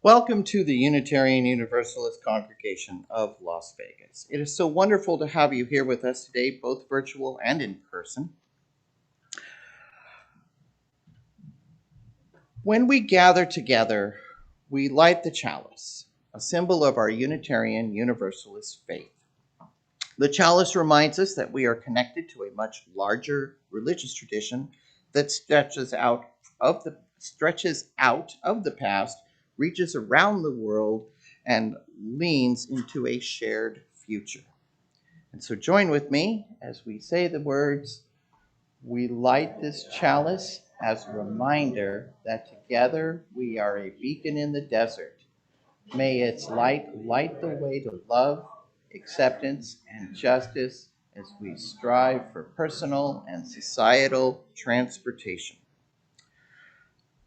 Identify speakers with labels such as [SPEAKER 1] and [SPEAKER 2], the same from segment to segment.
[SPEAKER 1] Welcome to the Unitarian Universalist congregation of Las Vegas. It is so wonderful to have you here with us today, both virtual and in person. When we gather together, we light the chalice, a symbol of our Unitarian Universalist faith. The chalice reminds us that we are connected to a much larger religious tradition that stretches out of the past, reaches around the world, and leans into a shared future. And so join with me as we say the words, "We light this chalice as a reminder that together we are a beacon in the desert. May its light light the way to love, acceptance, and justice as we strive for personal and societal transportation."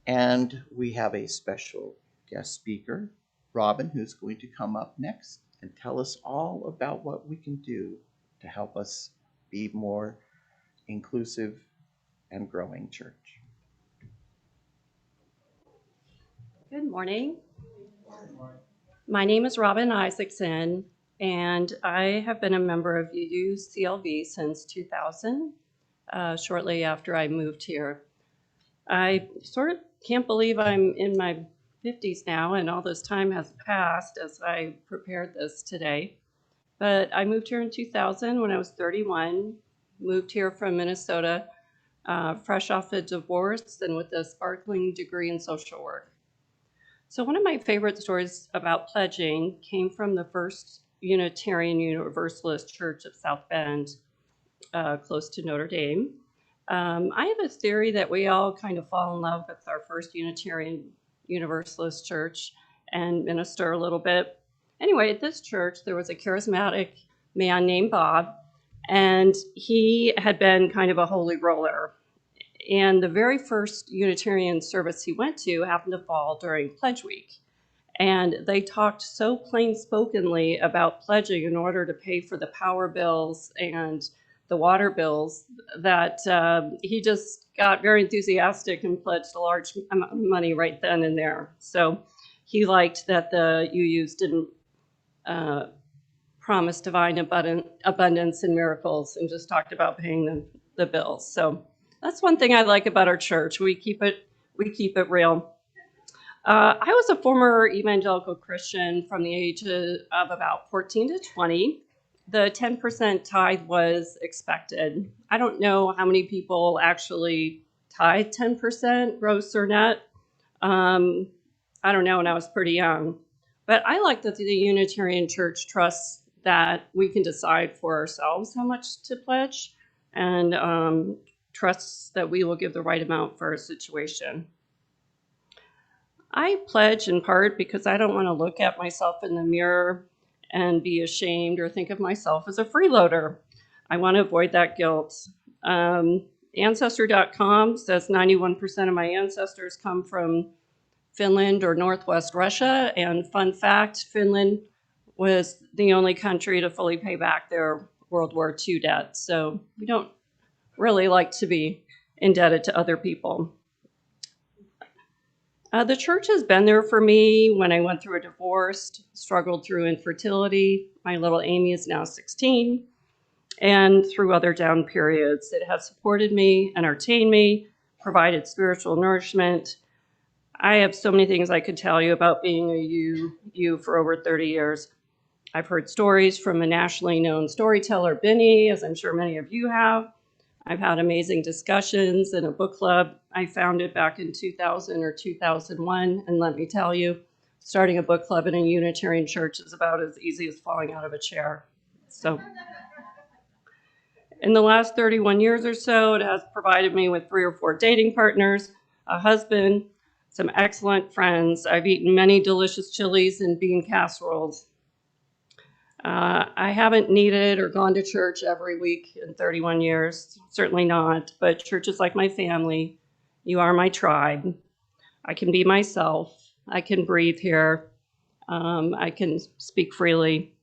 [SPEAKER 1] And we have a special guest speaker, Robyn, who's going to come up next and tell us all about what we can do to help us be more inclusive and growing church.
[SPEAKER 2] Good morning. My name is Robyn Isaacson, and I have been a member of UUCLV since 2000, shortly after I moved here. I sort of can't believe I'm in my 50s now, and all this time has passed as I prepared this today. But I moved here in 2000 when I was 31, moved here from Minnesota, fresh off a divorce and with a sparkling degree in social work. So one of my favorite stories about pledging came from the first Unitarian Universalist Church of South Bend, close to Notre Dame. I have a theory that we all kind of fall in love with our first Unitarian Universalist church and minister a little bit. Anyway, at this church, there was a charismatic man named Bob, and he had been kind of a holy roller. And the very first Unitarian service he went to happened to fall during Pledge Week. And they talked so plain-spokenly about pledging in order to pay for the power bills and the water bills that he just got very enthusiastic and pledged a large amount of money right then and there. So he liked that the UUs didn't promise divine abundance and miracles and just talked about paying the bills. So that's one thing I like about our church. We keep it real. I was a former evangelical Christian from the age of about 14 to 20. The 10% tithe was expected. I don't know how many people actually tithe 10%, gross or net. I don't know, and I was pretty young. But I like that the Unitarian Church trusts that we can decide for ourselves how much to pledge, and trusts that we will give the right amount for our situation. I pledge in part because I don't want to look at myself in the mirror and be ashamed or think of myself as a freeloader. I want to avoid that guilt. Ancestry.com says 91% of my ancestors come from Finland or Northwest Russia. And fun fact, Finland was the only country to fully pay back their World War II debt. So we don't really like to be indebted to other people. The church has been there for me when I went through a divorce, struggled through infertility. My little Amy is now 16, and through other down periods. It has supported me, entertained me, provided spiritual nourishment. I have so many things I could tell you about being a U for over 30 years. I've heard stories from a nationally known storyteller, Benny, as I'm sure many of you have. I've had amazing discussions in a book club I founded back in 2000 or 2001. And let me tell you, starting a book club in a Unitarian church is about as easy as falling out of a chair. So in the last 31 years or so, it has provided me with 3 or 4 dating partners, a husband, some excellent friends. I've eaten many delicious chilies and bean casseroles. I haven't needed or gone to church every week in 31 years, certainly not, but church is like my family. You are my tribe. I can be myself. I can breathe here. I can speak freely.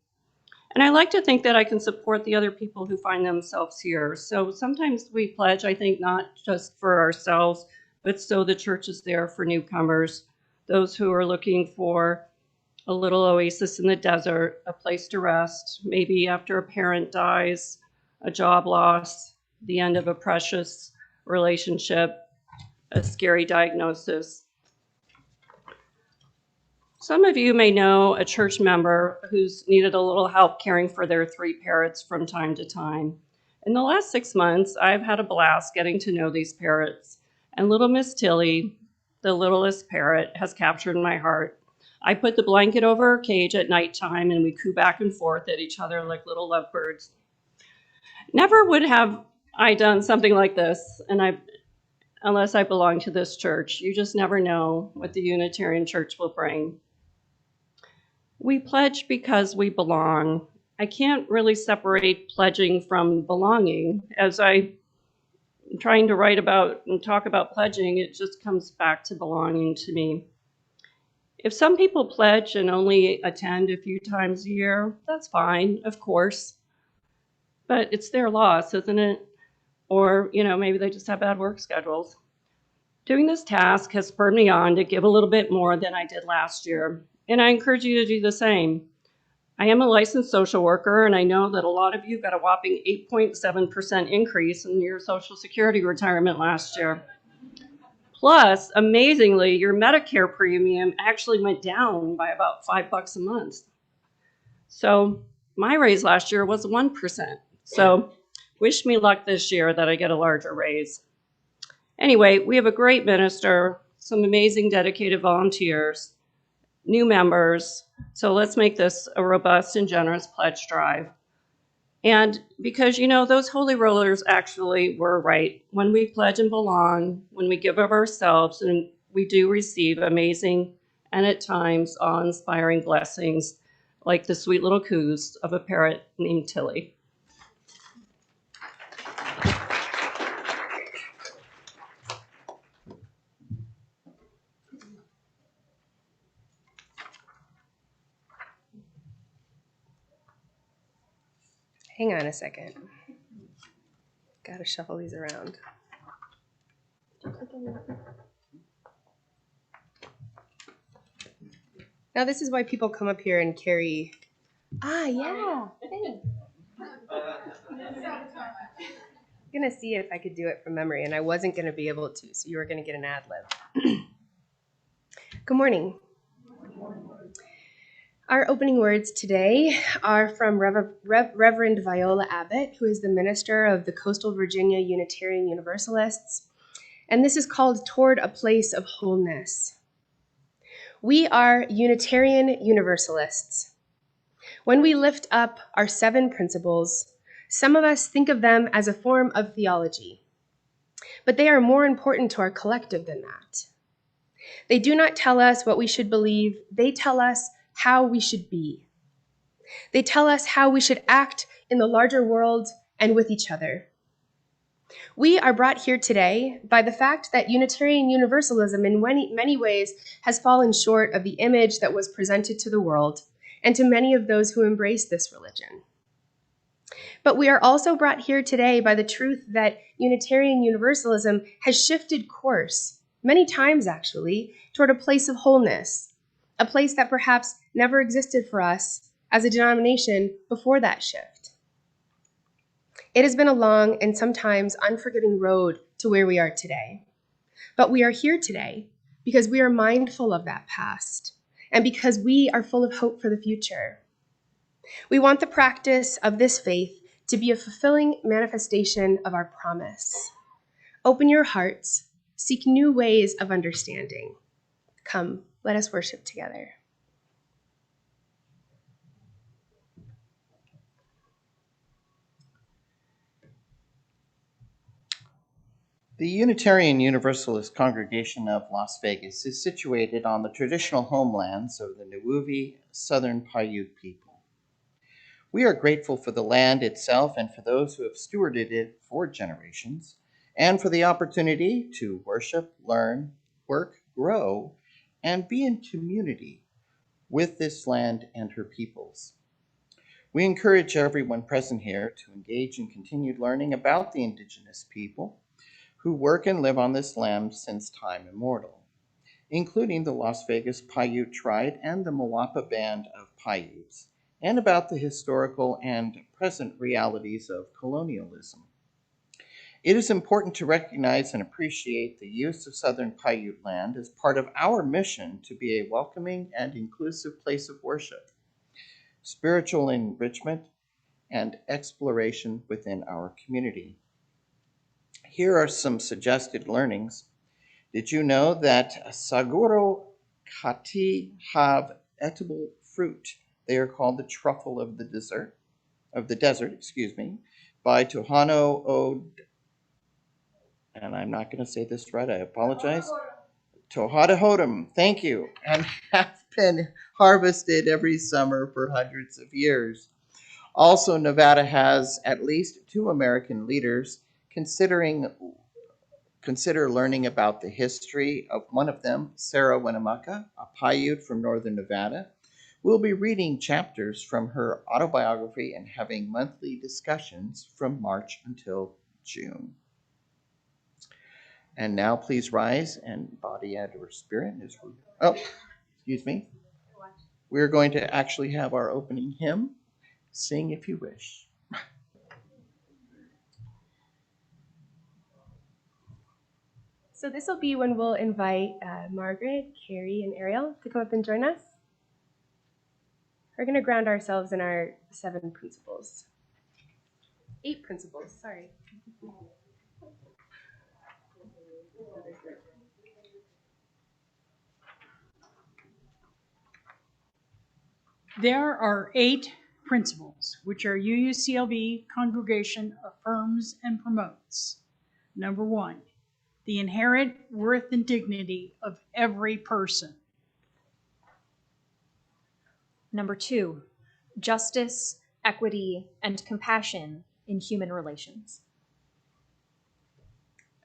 [SPEAKER 2] And I like to think that I can support the other people who find themselves here. So sometimes we pledge, I think, not just for ourselves, but so the church is there for newcomers, those who are looking for a little oasis in the desert, a place to rest, maybe after a parent dies, a job loss, the end of a precious relationship, a scary diagnosis. Some of you may know a church member who's needed a little help caring for their 3 parrots from time to time. In the last 6 months, I've had a blast getting to know these parrots, and little Miss Tilly, the littlest parrot, has captured my heart. I put the blanket over her cage at nighttime, and we coo back and forth at each other like little lovebirds. Never would have I done something like this, unless I belong to this church. You just never know what the Unitarian Church will bring. We pledge because we belong. I can't really separate pledging from belonging. As I'm trying to write about and talk about pledging, it just comes back to belonging to me. If some people pledge and only attend a few times a year, that's fine, of course. But it's their loss, isn't it? Or, maybe they just have bad work schedules. Doing this task has spurred me on to give a little bit more than I did last year, and I encourage you to do the same. I am a licensed social worker, and I know that a lot of you got a whopping 8.7% increase in your Social Security retirement last year. Plus, amazingly, your Medicare premium actually went down by about $5 a month. So my raise last year was 1%. So wish me luck this year that I get a larger raise. Anyway, we have a great minister, some amazing dedicated volunteers, new members. So let's make this a robust and generous pledge drive. And because, those holy rollers actually were right. When we pledge and belong, when we give of ourselves, and we do receive amazing and at times awe-inspiring blessings, like the sweet little coos of a parrot named Tilly.
[SPEAKER 3] Hang on a second. Gotta shuffle these around. Now this is why people come up here and carry. Yeah. Thanks. I'm gonna see if I could do it from memory, and I wasn't gonna be able to, so you were gonna get an ad lib. Good morning. Our opening words today are from Reverend Viola Abbitt, who is the minister of the Coastal Virginia Unitarian Universalists, and this is called Toward a Place of Wholeness. We are Unitarian Universalists. When we lift up our 7 principles, some of us think of them as a form of theology, but they are more important to our collective than that. They do not tell us what we should believe, they tell us how we should be. They tell us how we should act in the larger world and with each other. We are brought here today by the fact that Unitarian Universalism in many ways has fallen short of the image that was presented to the world and to many of those who embrace this religion. But we are also brought here today by the truth that Unitarian Universalism has shifted course, many times actually, toward a place of wholeness, a place that perhaps never existed for us as a denomination before that shift. It has been a long and sometimes unforgiving road to where we are today. But we are here today because we are mindful of that past and because we are full of hope for the future. We want the practice of this faith to be a fulfilling manifestation of our promise. Open your hearts, seek new ways of understanding. Come, let us worship together.
[SPEAKER 1] The Unitarian Universalist congregation of Las Vegas is situated on the traditional homelands of the Nuwuvi Southern Paiute people. We are grateful for the land itself and for those who have stewarded it for generations, and for the opportunity to worship, learn, work, grow, and be in community with this land and her peoples. We encourage everyone present here to engage in continued learning about the indigenous people who work and live on this land since time immemorial, including the Las Vegas Paiute Tribe and the Moapa Band of Paiutes, and about the historical and present realities of colonialism. It is important to recognize and appreciate the use of Southern Paiute land as part of our mission to be a welcoming and inclusive place of worship, spiritual enrichment, and exploration within our community. Here are some suggested learnings. Did you know that saguro kati have edible fruit? They are called the truffle of the desert, by Tohano Ode, and I'm not going to say this right, I apologize. Tohada Hodum, thank you, and have been harvested every summer for hundreds of years. Also, Nevada has at least 2 American leaders consider learning about the history of one of them, Sarah Winnemucca, a Paiute from northern Nevada. We'll be reading chapters from her autobiography and having monthly discussions from March until June. And now please rise and body out your spirit. We're going to actually have our opening hymn. Sing if you wish.
[SPEAKER 3] So this will be when we'll invite Margaret, Carrie, and Ariel to come up and join us. We're going to ground ourselves in our 7 principles. 8 principles, sorry.
[SPEAKER 4] There are 8 principles which our UUCLV congregation affirms and promotes. Number 1, the inherent worth and dignity of every person.
[SPEAKER 5] Number 2, justice, equity, and compassion in human relations.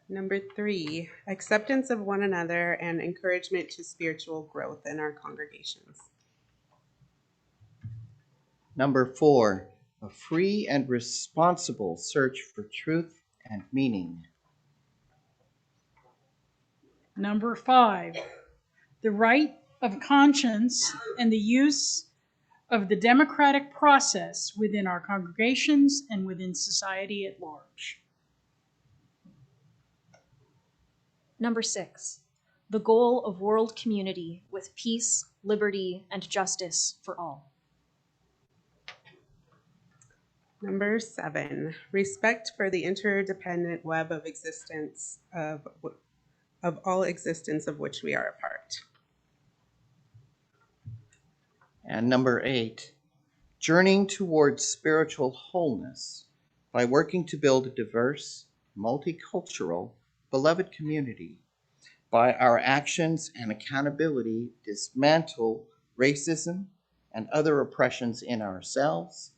[SPEAKER 6] Number 3, acceptance of one another and encouragement to spiritual growth in our congregations.
[SPEAKER 1] Number 4, a free and responsible search for truth and meaning.
[SPEAKER 4] Number 5, the right of conscience and the use of the democratic process within our congregations and within society at large.
[SPEAKER 5] Number 6, the goal of world community with peace, liberty, and justice for all.
[SPEAKER 6] Number 7, respect for the interdependent web of existence of all existence of which we are a part.
[SPEAKER 1] And number 8, journeying towards spiritual wholeness by working to build a diverse, multicultural, beloved community. By our actions and accountability, dismantle racism and other oppressions in ourselves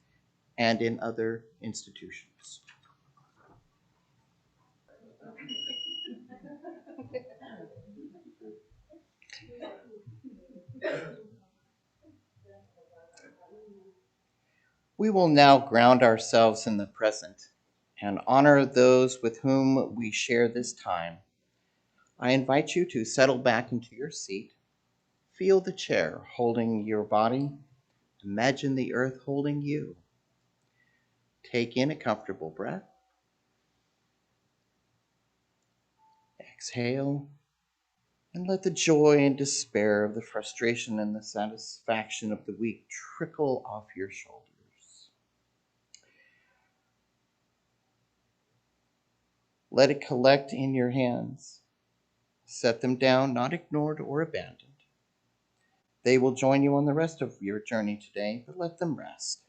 [SPEAKER 1] and in other institutions. We will now ground ourselves in the present and honor those with whom we share this time. I invite you to settle back into your seat. Feel the chair holding your body. Imagine the earth holding you. Take in a comfortable breath. Exhale, and let the joy and despair of the frustration and the satisfaction of the week trickle off your shoulders. Let it collect in your hands. Set them down, not ignored or abandoned. They will join you on the rest of your journey today, but let them rest.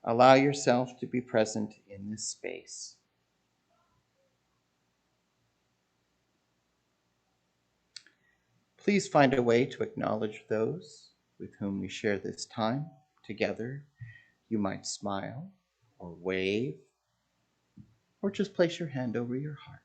[SPEAKER 1] Allow yourself to be present in this space. Please find a way to acknowledge those with whom we share this time together. You might smile or wave or just place your hand over your heart.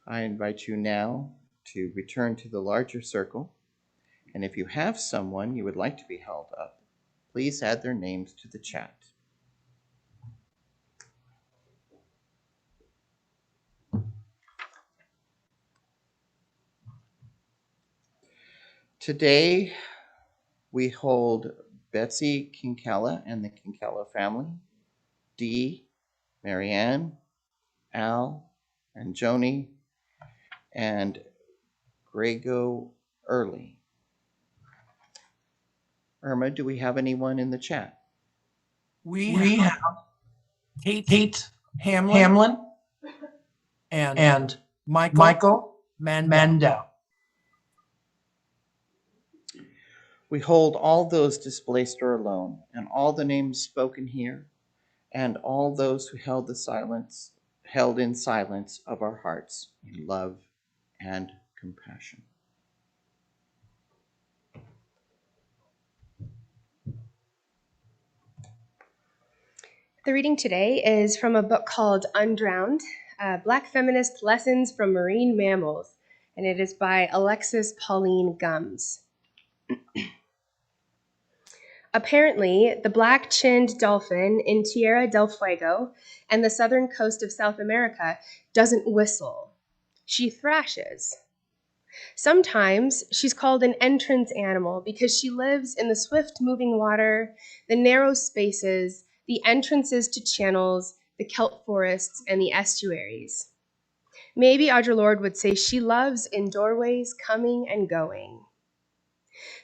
[SPEAKER 1] I invite you now to return to the larger circle, and if you have someone you would like to be held up, please add their names to the chat. Today, we hold Betsy Kinkella and the Kinkella family, Dee, Marianne, Al, and Joni, and Grego Early. Irma, do we have anyone in the chat?
[SPEAKER 7] We have Kate Hamlin and Michael Mandel.
[SPEAKER 1] We hold all those displaced or alone, and all the names spoken here, and all those who held in silence of our hearts in love and compassion.
[SPEAKER 3] The reading today is from a book called Undrowned, Black Feminist Lessons from Marine Mammals, and it is by Alexis Pauline Gumbs. Apparently, the black-chinned dolphin in Tierra del Fuego and the southern coast of South America doesn't whistle. She thrashes. Sometimes she's called an entrance animal because she lives in the swift-moving water, the narrow spaces, the entrances to channels, the kelp forests, and the estuaries. Maybe Audre Lorde would say she loves in doorways coming and going.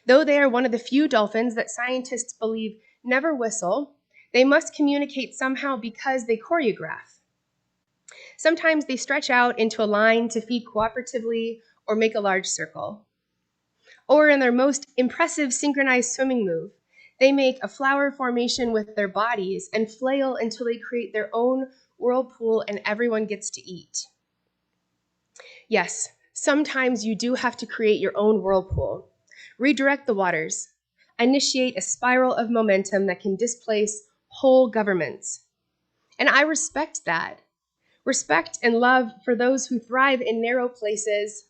[SPEAKER 3] Though they are one of the few dolphins that scientists believe never whistle, they must communicate somehow because they choreograph. Sometimes they stretch out into a line to feed cooperatively or make a large circle. Or in their most impressive synchronized swimming move, they make a flower formation with their bodies and flail until they create their own whirlpool and everyone gets to eat. Yes, sometimes you do have to create your own whirlpool. Redirect the waters, initiate a spiral of momentum that can displace whole governments. And I respect that. Respect and love for those who thrive in narrow places,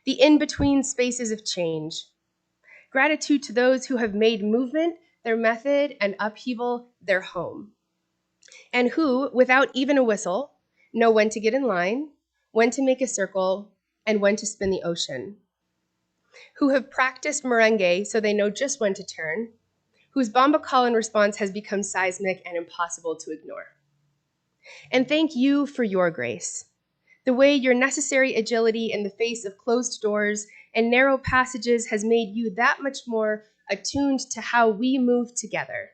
[SPEAKER 3] the in-between spaces of change. Gratitude to those who have made movement their method and upheaval their home. And who, without even a whistle, know when to get in line, when to make a circle, and when to spin the ocean. Who have practiced merengue so they know just when to turn, whose bomba call-in response has become seismic and impossible to ignore. And thank you for your grace, the way your necessary agility in the face of closed doors and narrow passages has made you that much more attuned to how we move together.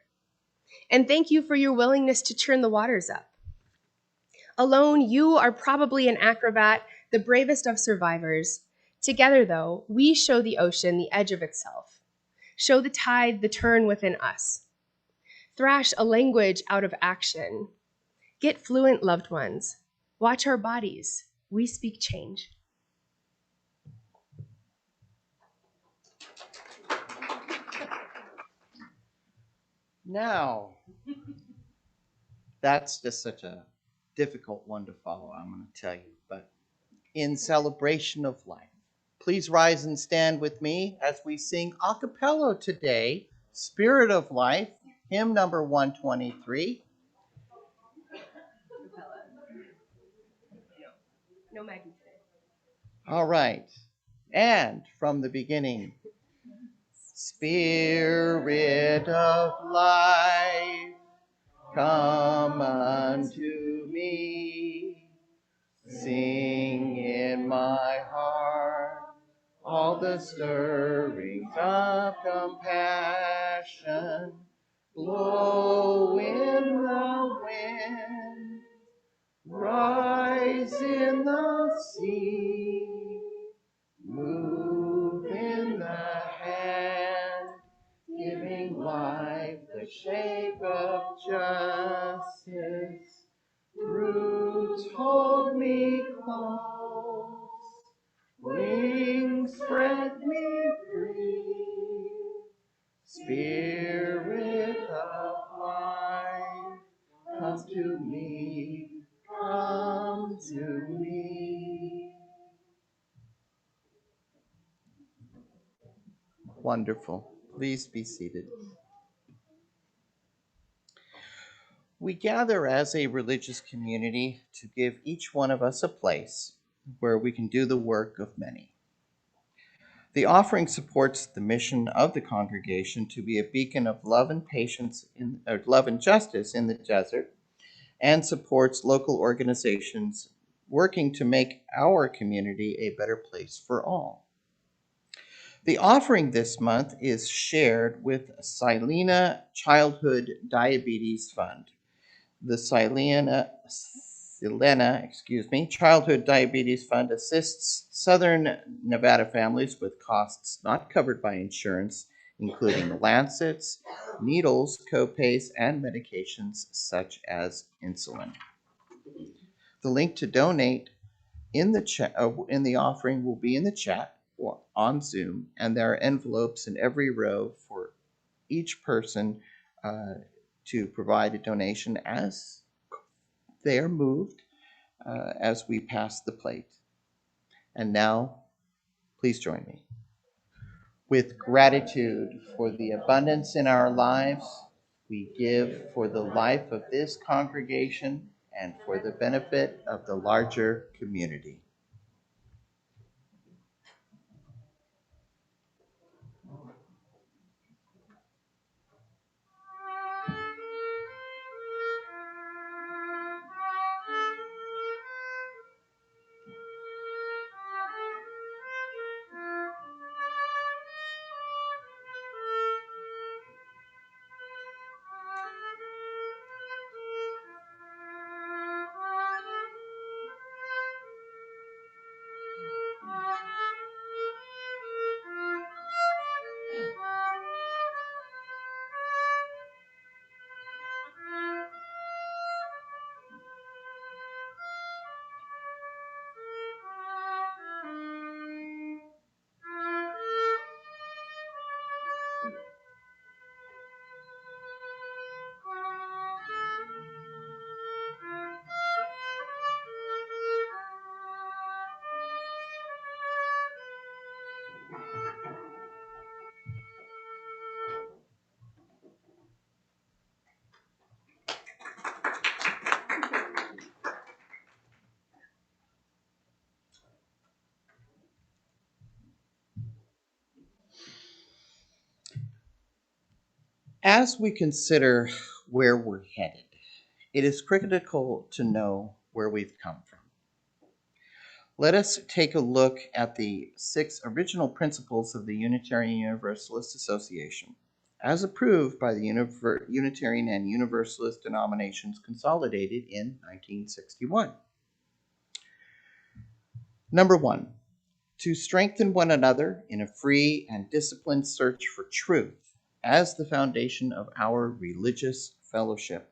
[SPEAKER 3] And thank you for your willingness to churn the waters up. Alone, you are probably an acrobat, the bravest of survivors. Together, though, we show the ocean the edge of itself, show the tide the turn within us. Thrash a language out of action. Get fluent, loved ones. Watch our bodies. We speak change.
[SPEAKER 1] Now, that's just such a difficult one to follow, I'm going to tell you. But in celebration of life, please rise and stand with me as we sing a cappella today, Spirit of Life, hymn number 123.
[SPEAKER 3] No Maggie today.
[SPEAKER 1] All right. And from the beginning, Spirit of life, come unto me. Sing in my heart all the stirrings of compassion. Blow in the wind, rise in the sea, move in the hand, giving life the shape of justice. Roots hold me close, wings spread me free. Spirit of life, come to me, come to me. Wonderful. Please be seated. We gather as a religious community to give each one of us a place where we can do the work of many. The offering supports the mission of the congregation to be a beacon of love and love and justice in the desert, and supports local organizations working to make our community a better place for all. The offering this month is shared with Silena Childhood Diabetes Fund. The Silena Childhood Diabetes Fund assists Southern Nevada families with costs not covered by insurance, including lancets, needles, copays, and medications such as insulin. The link to donate in the offering will be in the chat or on Zoom, and there are envelopes in every row for each person to provide a donation as they are moved as we pass the plate. And now, please join me. With gratitude for the abundance in our lives, we give for the life of this congregation and for the benefit of the larger community. As we consider where we're headed, it is critical to know where we've come from. Let us take a look at the 6 original principles of the Unitarian Universalist Association, as approved by the Unitarian and Universalist denominations consolidated in 1961. Number 1, to strengthen one another in a free and disciplined search for truth as the foundation of our religious fellowship.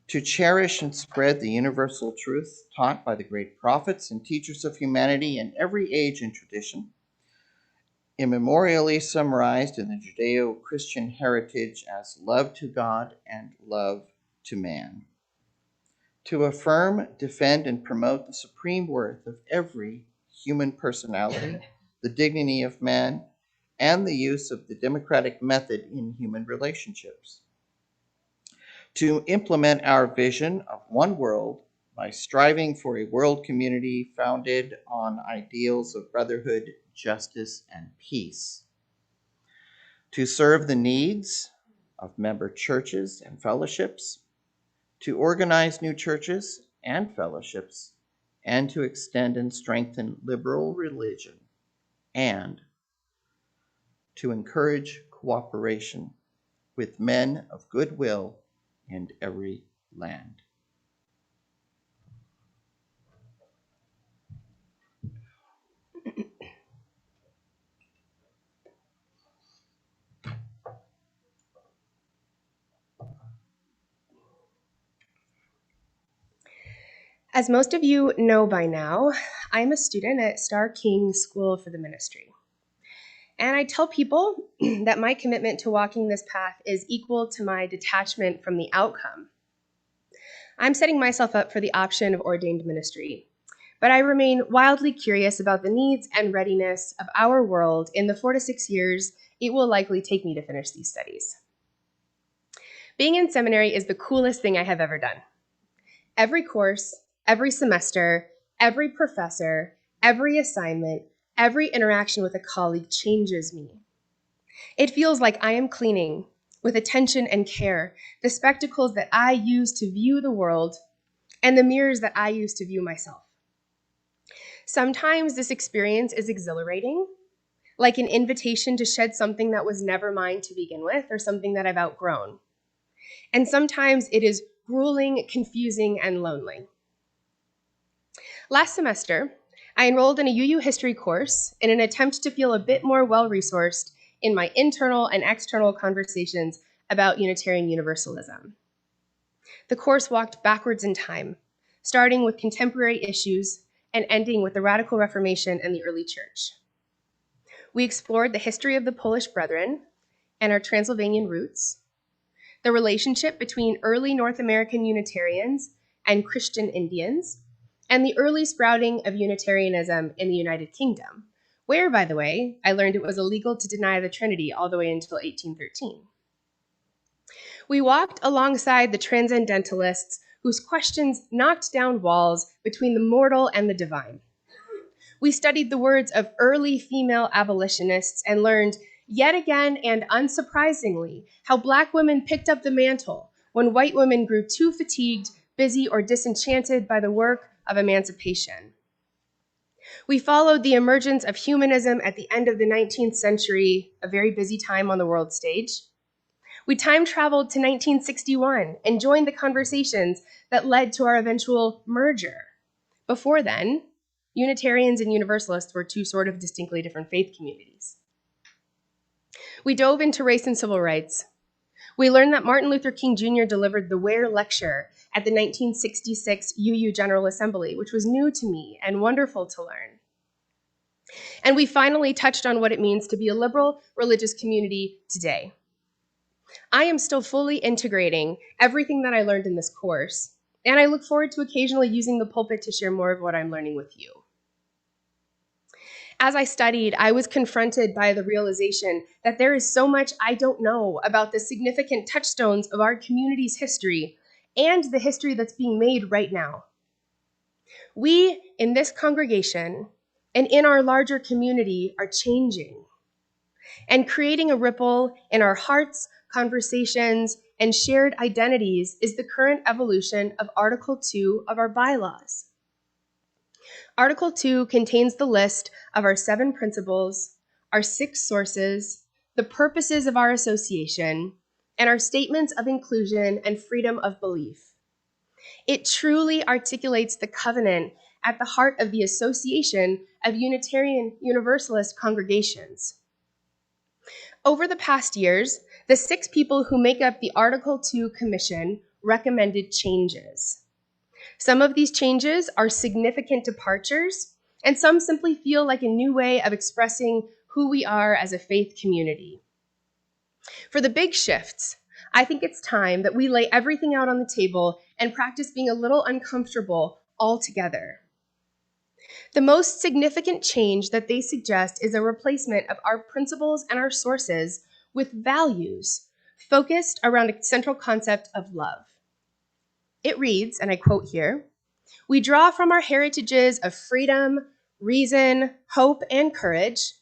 [SPEAKER 1] To cherish and spread the universal truth taught by the great prophets and teachers of humanity in every age and tradition, immemorially summarized in the Judeo-Christian heritage as love to God and love to man. To affirm, defend, and promote the supreme worth of every human personality, the dignity of man, and the use of the democratic method in human relationships. To implement our vision of one world by striving for a world community founded on ideals of brotherhood, justice, and peace. To serve the needs of member churches and fellowships. To organize new churches and fellowships, and to extend and strengthen liberal religion, and to encourage cooperation with men of goodwill in every land.
[SPEAKER 3] As most of you know by now, I'm a student at Star King School for the Ministry. And I tell people that my commitment to walking this path is equal to my detachment from the outcome. I'm setting myself up for the option of ordained ministry, but I remain wildly curious about the needs and readiness of our world in the 4 to 6 years it will likely take me to finish these studies. Being in seminary is the coolest thing I have ever done. Every course, every semester, every professor, every assignment, Every interaction with a colleague changes me. It feels like I am cleaning, with attention and care, the spectacles that I use to view the world and the mirrors that I use to view myself. Sometimes this experience is exhilarating, like an invitation to shed something that was never mine to begin with or something that I've outgrown. And sometimes it is grueling, confusing, and lonely. Last semester, I enrolled in a UU history course in an attempt to feel a bit more well-resourced in my internal and external conversations about Unitarian Universalism. The course walked backwards in time, starting with contemporary issues and ending with the Radical Reformation and the early church. We explored the history of the Polish Brethren and our Transylvanian roots, the relationship between early North American Unitarians and Christian Indians, and the early sprouting of Unitarianism in the United Kingdom, where, by the way, I learned it was illegal to deny the Trinity all the way until 1813. We walked alongside the transcendentalists whose questions knocked down walls between the mortal and the divine. We studied the words of early female abolitionists and learned, yet again and unsurprisingly, how Black women picked up the mantle when white women grew too fatigued, busy, or disenchanted by the work of emancipation. We followed the emergence of humanism at the end of the 19th century, a very busy time on the world stage. We time traveled to 1961 and joined the conversations that led to our eventual merger. Before then, Unitarians and Universalists were two sort of distinctly different faith communities. We dove into race and civil rights. We learned that Martin Luther King Jr. delivered the Ware Lecture at the 1966 UU General Assembly, which was new to me and wonderful to learn. And we finally touched on what it means to be a liberal religious community today. I am still fully integrating everything that I learned in this course, and I look forward to occasionally using the pulpit to share more of what I'm learning with you. As I studied, I was confronted by the realization that there is so much I don't know about the significant touchstones of our community's history and the history that's being made right now. We, in this congregation and in our larger community, are changing and creating a ripple in our hearts, conversations, and shared identities is the current evolution of Article 2 of our bylaws. Article 2 contains the list of our 7 principles, our 6 sources, the purposes of our association, and our statements of inclusion and freedom of belief. It truly articulates the covenant at the heart of the Association of Unitarian Universalist congregations. Over the past years, the 6 people who make up the Article 2 Commission recommended changes. Some of these changes are significant departures, and some simply feel like a new way of expressing who we are as a faith community. For the big shifts, I think it's time that we lay everything out on the table and practice being a little uncomfortable altogether. The most significant change that they suggest is a replacement of our principles and our sources with values focused around a central concept of love. It reads, and I quote here, "We draw from our heritages of freedom, reason, hope, and courage,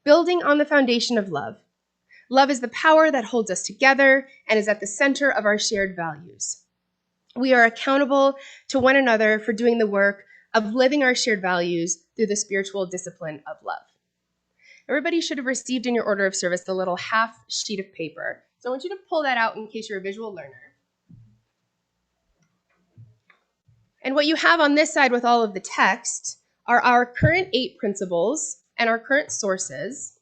[SPEAKER 3] building on the foundation of love. Love is the power that holds us together and is at the center of our shared values. We are accountable to one another for doing the work of living our shared values through the spiritual discipline of love." Everybody should have received in your order of service the little half sheet of paper. So I want you to pull that out in case you're a visual learner. And what you have on this side with all of the text are our current 8 principles and our current sources.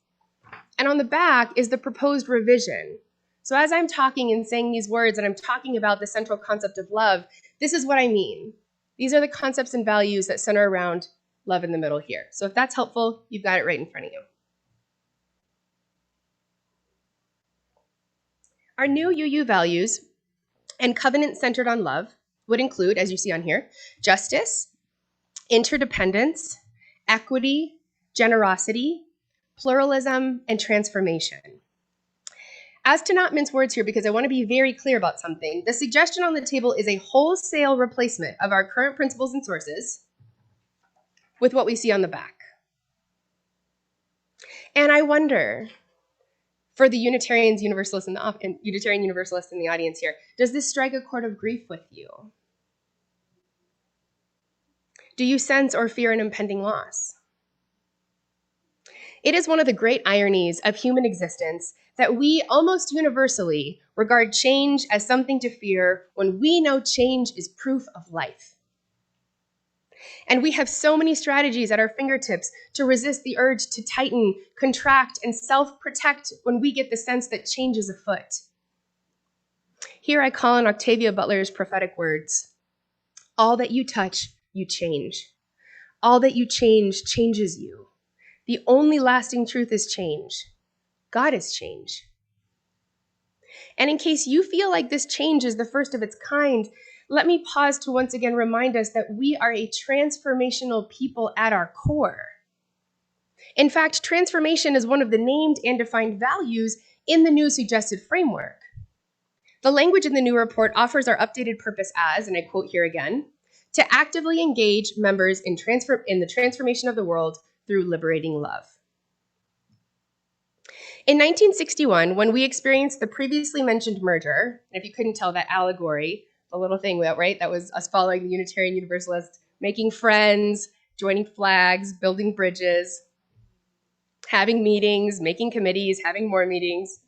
[SPEAKER 3] And on the back is the proposed revision. So as I'm talking and saying these words and I'm talking about the central concept of love, this is what I mean. These are the concepts and values that center around love in the middle here. So if that's helpful, you've got it right in front of you. Our new UU values and covenant centered on love would include, as you see on here, justice, interdependence, equity, generosity, pluralism, and transformation. As to not mince words here, because I want to be very clear about something, the suggestion on the table is a wholesale replacement of our current principles and sources with what we see on the back. And I wonder, for the Unitarian Universalists in the audience here, does this strike a chord of grief with you? Do you sense or fear an impending loss? It is one of the great ironies of human existence that we almost universally regard change as something to fear when we know change is proof of life. And we have so many strategies at our fingertips to resist the urge to tighten, contract, and self-protect when we get the sense that change is afoot. Here I call on Octavia Butler's prophetic words. All that you touch, you change. All that you change changes you. The only lasting truth is change. God is change. And in case you feel like this change is the first of its kind, let me pause to once again remind us that we are a transformational people at our core. In fact, transformation is one of the named and defined values in the new suggested framework. The language in the new report offers our updated purpose as, and I quote here again, to actively engage members in the transformation of the world through liberating love. In 1961, when we experienced the previously mentioned merger, and if you couldn't tell, that allegory, the little thing, right, that was us following the Unitarian Universalists, making friends, joining flags, building bridges, having meetings, making committees, having more meetings.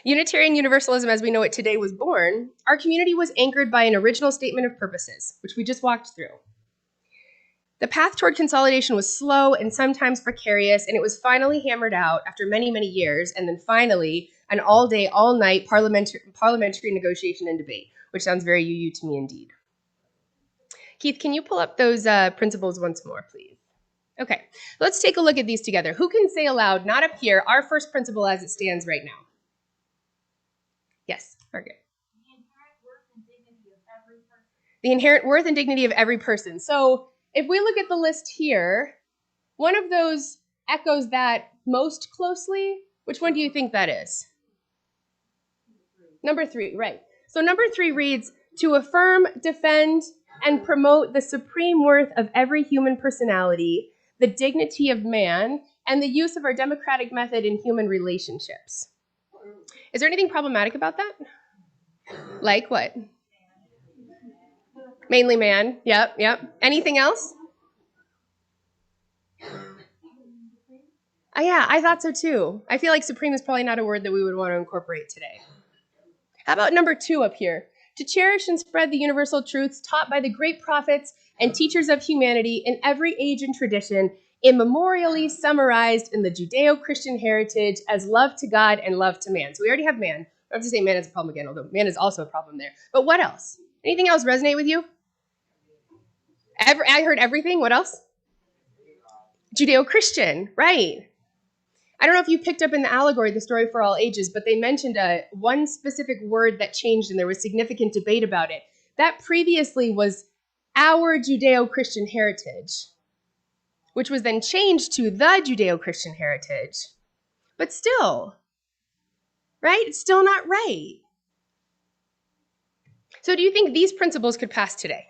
[SPEAKER 3] Unitarian Universalism as we know it today was born. Our community was anchored by an original statement of purposes, which we just walked through. The path toward consolidation was slow and sometimes precarious, and it was finally hammered out after many, many years, and then finally an all-day, all-night parliamentary negotiation and debate, which sounds very UU to me indeed. Keith, can you pull up those principles once more, please? Okay, let's take a look at these together. Who can say aloud, not up here, our first principle as it stands right now? Yes, very good. The inherent worth and dignity of every person. So if we look at the list here, one of those echoes that most closely. Which one do you think that is? Number 3, right. So number 3 reads, to affirm, defend, and promote the supreme worth of every human personality, the dignity of man, and the use of our democratic method in human relationships. Is there anything problematic about that? Like what? Mainly man. Yep. Anything else? Yeah, I thought so too. I feel like supreme is probably not a word that we would want to incorporate today. How about number 2 up here? To cherish and spread the universal truths taught by the great prophets and teachers of humanity in every age and tradition, immemorially summarized in the Judeo-Christian heritage as love to God and love to man. So we already have man. I don't have to say man is a problem again, although man is also a problem there. But what else? Anything else resonate with you? I heard everything. What else? Judeo-Christian, right. I don't know if you picked up in the allegory, the story for all ages, but they mentioned one specific word that changed and there was significant debate about it. That previously was our Judeo-Christian heritage, which was then changed to the Judeo-Christian heritage. But still, right? It's still not right. So do you think these principles could pass today?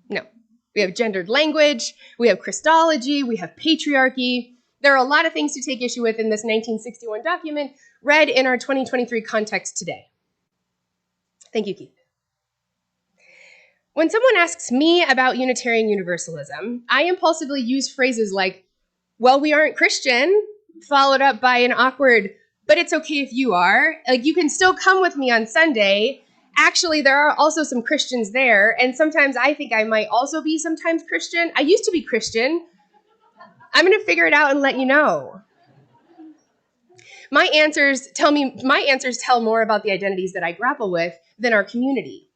[SPEAKER 3] No. We have gendered language, we have Christology, we have patriarchy. There are a lot of things to take issue with in this 1961 document, read in our 2023 context today. Thank you, Keith. When someone asks me about Unitarian Universalism, I impulsively use phrases like, well, we aren't Christian, followed up by an awkward, but it's okay if you are. Like, you can still come with me on Sunday. Actually, there are also some Christians there, and sometimes I think I might also be sometimes Christian. I used to be Christian. I'm going to figure it out and let you know. My answers tell more about the identities that I grapple with than our community,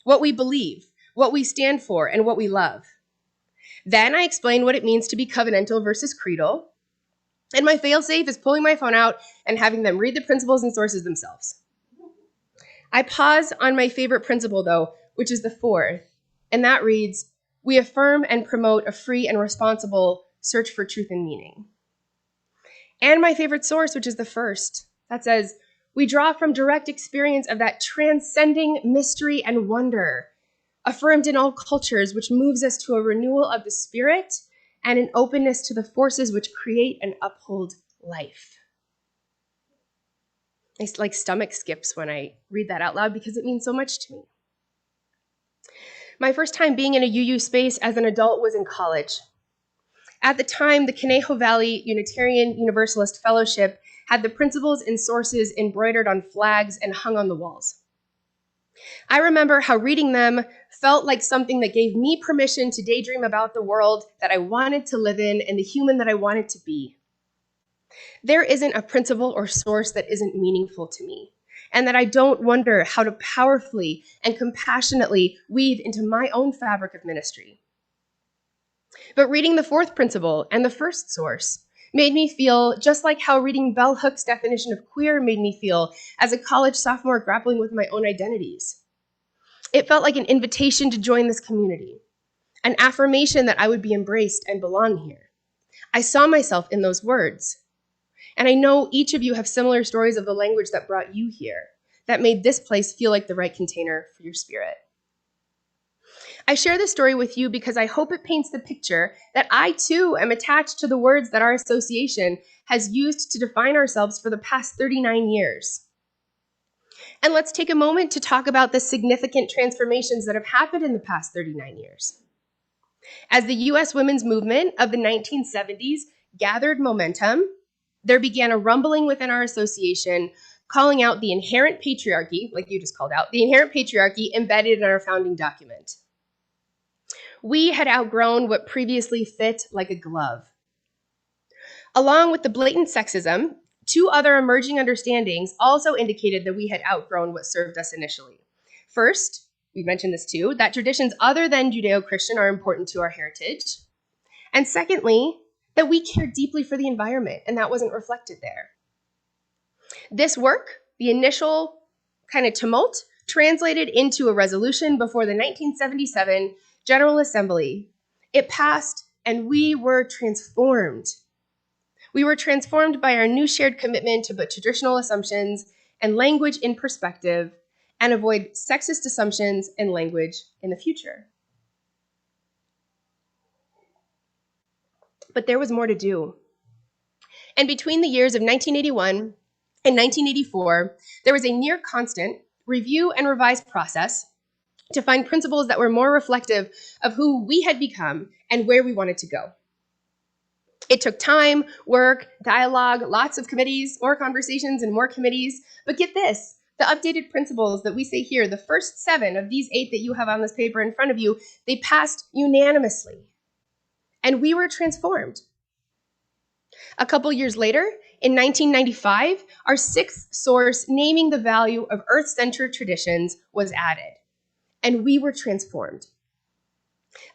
[SPEAKER 3] what we believe, what we stand for, and what we love. Then I explain what it means to be covenantal versus creedal, and my failsafe is pulling my phone out and having them read the principles and sources themselves. I pause on my favorite principle, though, which is the 4th, and that reads, we affirm and promote a free and responsible search for truth and meaning. And my favorite source, which is the 1st, that says, we draw from direct experience of that transcending mystery and wonder, affirmed in all cultures, which moves us to a renewal of the spirit and an openness to the forces which create and uphold life. My stomach skips when I read that out loud because it means so much to me. My first time being in a UU space as an adult was in college. At the time, the Conejo Valley Unitarian Universalist Fellowship had the principles and sources embroidered on flags and hung on the walls. I remember how reading them felt like something that gave me permission to daydream about the world that I wanted to live in and the human that I wanted to be. There isn't a principle or source that isn't meaningful to me, and that I don't wonder how to powerfully and compassionately weave into my own fabric of ministry. But reading the fourth principle and the first source made me feel just like how reading Bell Hook's definition of queer made me feel as a college sophomore grappling with my own identities. It felt like an invitation to join this community, an affirmation that I would be embraced and belong here. I saw myself in those words. And I know each of you have similar stories of the language that brought you here, that made this place feel like the right container for your spirit. I share this story with you because I hope it paints the picture that I too am attached to the words that our association has used to define ourselves for the past 39 years. And let's take a moment to talk about the significant transformations that have happened in the past 39 years. As the U.S. women's movement of the 1970s gathered momentum, there began a rumbling within our association calling out the inherent patriarchy, like you just called out, the inherent patriarchy embedded in our founding document. We had outgrown what previously fit like a glove. Along with the blatant sexism, two other emerging understandings also indicated that we had outgrown what served us initially. First, we mentioned this too, that traditions other than Judeo-Christian are important to our heritage. And secondly, that we care deeply for the environment, and that wasn't reflected there. This work, the initial kind of tumult, translated into a resolution before the 1977 General Assembly. It passed, and we were transformed. We were transformed by our new shared commitment to put traditional assumptions and language in perspective and avoid sexist assumptions and language in the future. But there was more to do. And between the years of 1981 and 1984, there was a near constant review and revise process to find principles that were more reflective of who we had become and where we wanted to go. It took time, work, dialogue, lots of committees, more conversations, and more committees. But get this, the updated principles that we say here, the first 7 of these 8 that you have on this paper in front of you, they passed unanimously. And we were transformed. A couple years later, in 1995, our 6th source naming the value of earth-centered traditions was added. And we were transformed.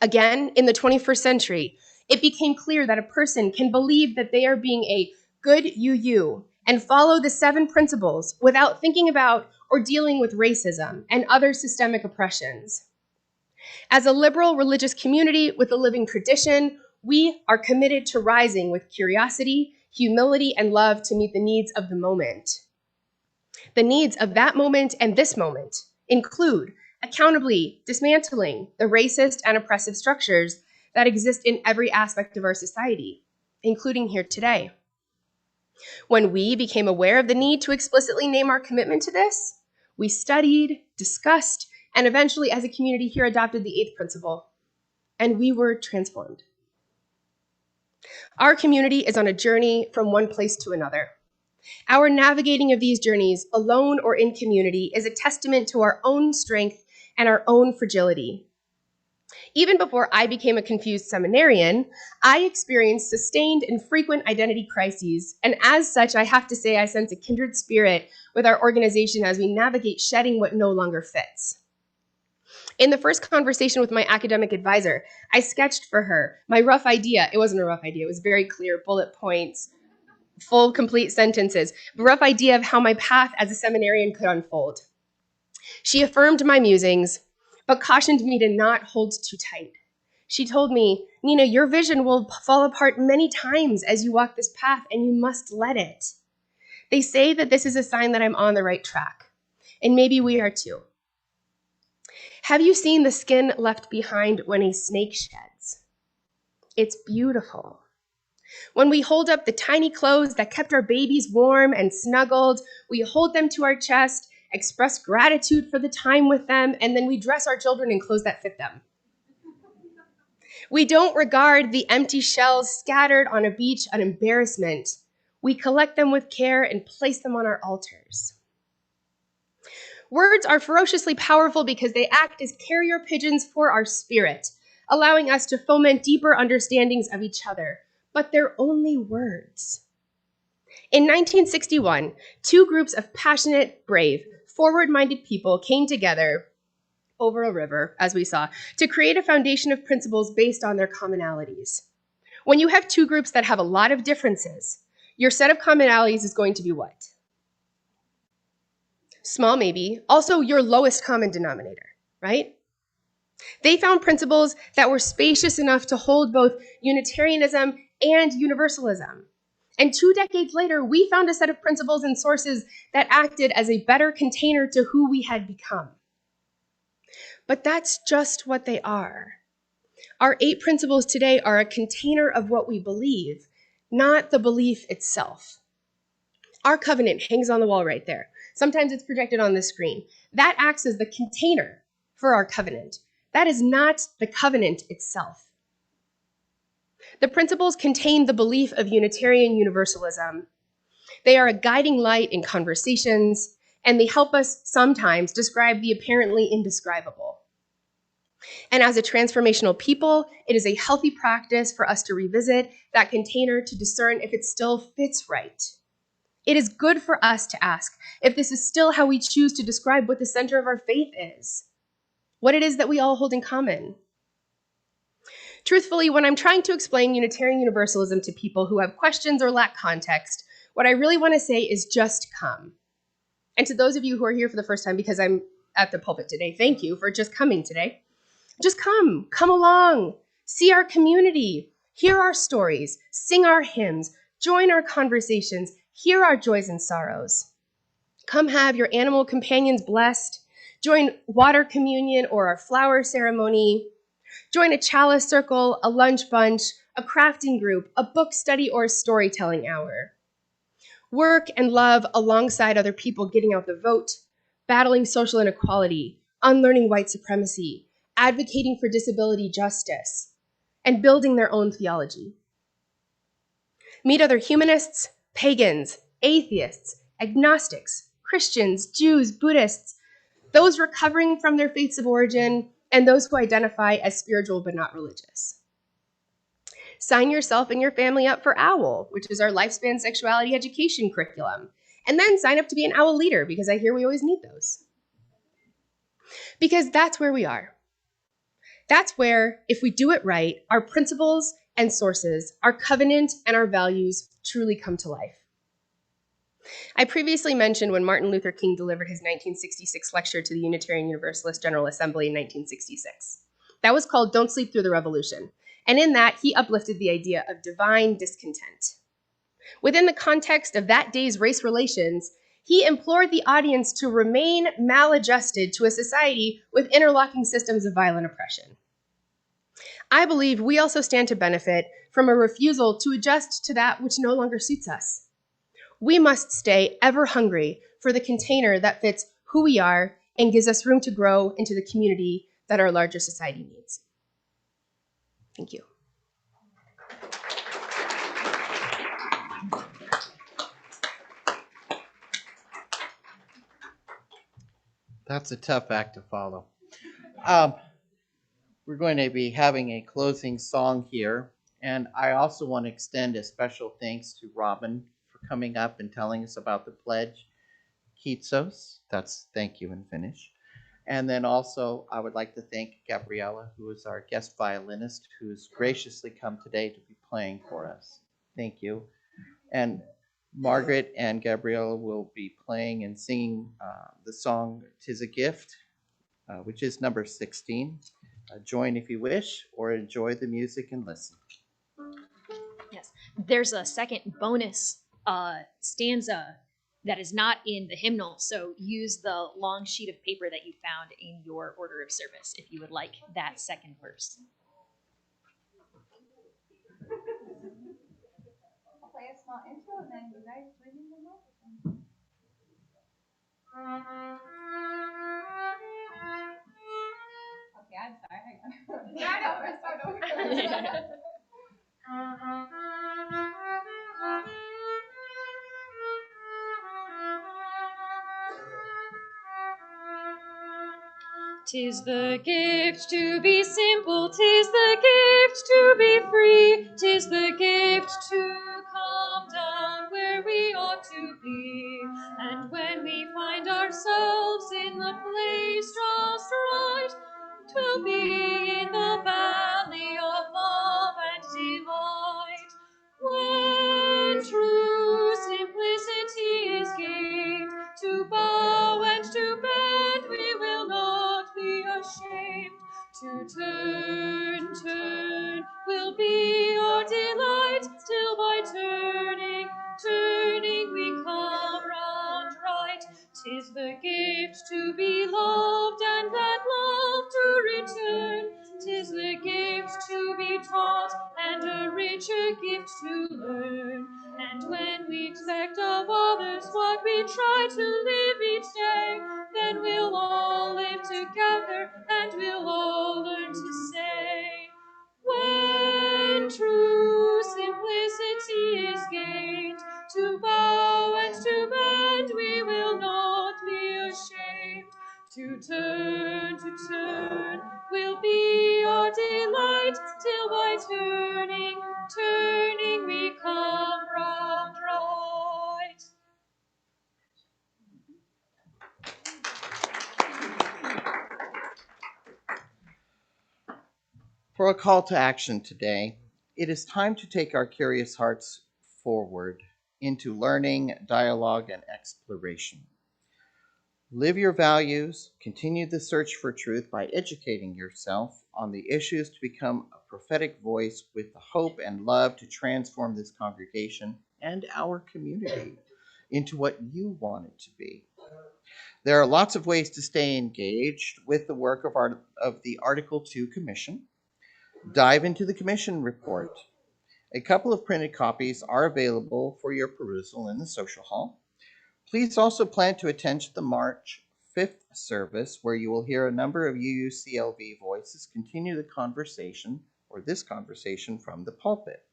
[SPEAKER 3] Again, in the 21st century, it became clear that a person can believe that they are being a good UU and follow the 7 principles without thinking about or dealing with racism and other systemic oppressions. As a liberal religious community with a living tradition, we are committed to rising with curiosity, humility, and love to meet the needs of the moment. The needs of that moment and this moment include accountably dismantling the racist and oppressive structures that exist in every aspect of our society, including here today. When we became aware of the need to explicitly name our commitment to this, we studied, discussed, and eventually as a community here adopted the 8th principle, and we were transformed. Our community is on a journey from one place to another. Our navigating of these journeys, alone or in community, is a testament to our own strength and our own fragility. Even before I became a confused seminarian, I experienced sustained and frequent identity crises, and as such, I have to say I sense a kindred spirit with our organization as we navigate shedding what no longer fits. In the first conversation with my academic advisor, I sketched for her my rough idea. It wasn't a rough idea, it was very clear, bullet points, full, complete sentences, a rough idea of how my path as a seminarian could unfold. She affirmed my musings, but cautioned me to not hold too tight. She told me, Nina, your vision will fall apart many times as you walk this path, and you must let it. They say that this is a sign that I'm on the right track, and maybe we are too. Have you seen the skin left behind when a snake sheds? It's beautiful. When we hold up the tiny clothes that kept our babies warm and snuggled, we hold them to our chest, express gratitude for the time with them, and then we dress our children in clothes that fit them. We don't regard the empty shells scattered on a beach an embarrassment. We collect them with care and place them on our altars. Words are ferociously powerful because they act as carrier pigeons for our spirit, allowing us to foment deeper understandings of each other. But they're only words. In 1961, two groups of passionate, brave, forward-minded people came together over a river, as we saw, to create a foundation of principles based on their commonalities. When you have two groups that have a lot of differences, your set of commonalities is going to be what? Small, maybe. Also, your lowest common denominator, right? They found principles that were spacious enough to hold both Unitarianism and Universalism. And 2 decades later, we found a set of principles and sources that acted as a better container to who we had become. But that's just what they are. Our 8 principles today are a container of what we believe, not the belief itself. Our covenant hangs on the wall right there. Sometimes it's projected on the screen. That acts as the container for our covenant. That is not the covenant itself. The principles contain the belief of Unitarian Universalism. They are a guiding light in conversations, and they help us sometimes describe the apparently indescribable. And as a transformational people, it is a healthy practice for us to revisit that container to discern if it still fits right. It is good for us to ask if this is still how we choose to describe what the center of our faith is, what it is that we all hold in common. Truthfully, when I'm trying to explain Unitarian Universalism to people who have questions or lack context, what I really want to say is just come. And to those of you who are here for the first time because I'm at the pulpit today, thank you for just coming today. Just come along, see our community, hear our stories, sing our hymns, join our conversations, hear our joys and sorrows. Come have your animal companions blessed, join water communion or our flower ceremony, join a chalice circle, a lunch bunch, a crafting group, a book study, or a storytelling hour. Work and love alongside other people getting out the vote, battling social inequality, unlearning white supremacy, advocating for disability justice, and building their own theology. Meet other humanists, pagans, atheists, agnostics, Christians, Jews, Buddhists, those recovering from their faiths of origin, and those who identify as spiritual but not religious. Sign yourself and your family up for OWL, which is our lifespan sexuality education curriculum, and then sign up to be an OWL leader because I hear we always need those. Because that's where we are. That's where, if we do it right, our principles and sources, our covenant and our values truly come to life. I previously mentioned when Martin Luther King delivered his 1966 lecture to the Unitarian Universalist General Assembly in 1966. That was called Don't Sleep Through the Revolution. And in that, he uplifted the idea of divine discontent. Within the context of that day's race relations, he implored the audience to remain maladjusted to a society with interlocking systems of violent oppression. I believe we also stand to benefit from a refusal to adjust to that which no longer suits us. We must stay ever hungry for the container that fits who we are and gives us room to grow into the community that our larger society needs. Thank you.
[SPEAKER 1] That's a tough act to follow. We're going to be having a closing song here, and I also want to extend a special thanks to Robyn for coming up and telling us about the pledge. Kitsos, that's thank you in Finnish. And then also I would like to thank Gabriella, who is our guest violinist, who's graciously come today to be playing for us. Thank you. And Margaret and Gabriella will be playing and singing the song "'Tis a Gift," which is number 16. Join if you wish, or enjoy the music and listen.
[SPEAKER 5] Yes, there's a second bonus stanza that is not in the hymnal, so use the long sheet of paper that you found in your order of service if you would like that second verse.
[SPEAKER 8] intro, and then you guys join in the microphone. Okay, I'm sorry. Hang on. Start over.
[SPEAKER 5] Tis the gift to be simple, tis the gift to be free, tis the gift to come down where we ought to be. And when we find ourselves in the place just right, 'twill be in the valley of love and delight. When true simplicity is gained, to bow and to bend we will not be ashamed. To turn will be our delight, till by turning we come round right. 'Tis the gift to be loved and that love to return. 'Tis the gift to be taught and a richer gift to learn. And when we expect of others what we try to live each day, then we'll all live together and we'll all learn to say, when true simplicity is gained, to bow and to bend we will not be ashamed. To turn will be our delight, till by turning we come round right.
[SPEAKER 1] For a call to action today, it is time to take our curious hearts forward into learning, dialogue, and exploration. Live your values, continue the search for truth by educating yourself on the issues to become a prophetic voice with the hope and love to transform this congregation and our community into what you want it to be. There are lots of ways to stay engaged with the work of the Article 2 Commission. Dive into the Commission report. A couple of printed copies are available for your perusal in the social hall. Please also plan to attend the March 5th service, where you will hear a number of UUCLV voices continue the conversation, or this conversation, from the pulpit.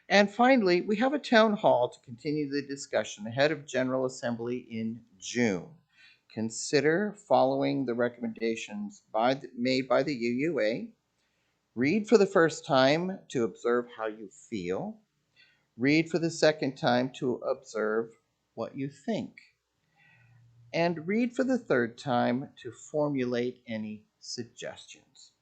[SPEAKER 1] And finally, we have a town hall to continue the discussion ahead of General Assembly in June. Consider following the recommendations made by the UUA. Read for the first time to observe how you feel. Read for the second time to observe what you think. And read for the third time to formulate any suggestions.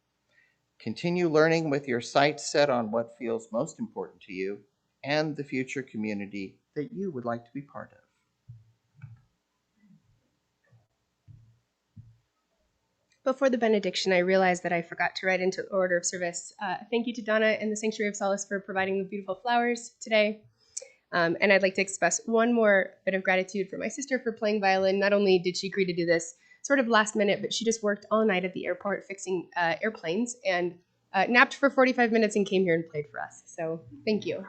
[SPEAKER 1] Continue learning with your sights set on what feels most important to you and the future community that you would like to be part of.
[SPEAKER 3] Before the benediction, I realized that I forgot to write into the order of service. Thank you to Donna and the Sanctuary of Solace for providing the beautiful flowers today. And I'd like to express one more bit of gratitude for my sister for playing violin. Not only did she agree to do this sort of last minute, but she just worked all night at the airport fixing airplanes and napped for 45 minutes and came here and played for us. So thank you.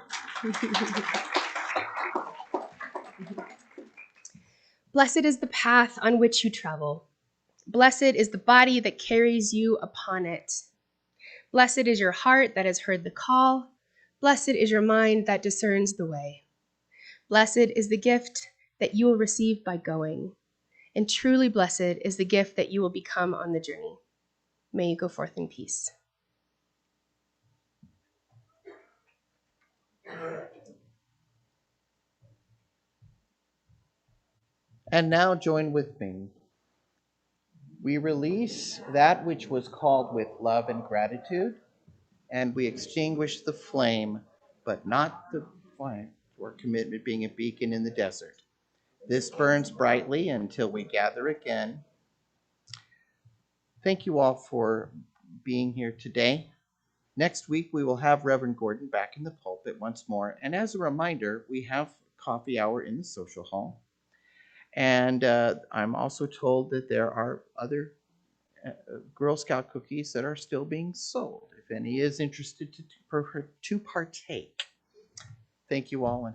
[SPEAKER 3] Blessed is the path on which you travel. Blessed is the body that carries you upon it. Blessed is your heart that has heard the call. Blessed is your mind that discerns the way. Blessed is the gift that you will receive by going. And truly blessed is the gift that you will become on the journey. May you go forth in peace.
[SPEAKER 1] And now join with me. We release that which was called with love and gratitude, and we extinguish the flame, but not the flame, for commitment being a beacon in the desert. This burns brightly until we gather again. Thank you all for being here today. Next week, we will have Reverend Gordon back in the pulpit once more. And as a reminder, we have coffee hour in the social hall. And I'm also told that there are other Girl Scout cookies that are still being sold, if any is interested to partake. Thank you all. And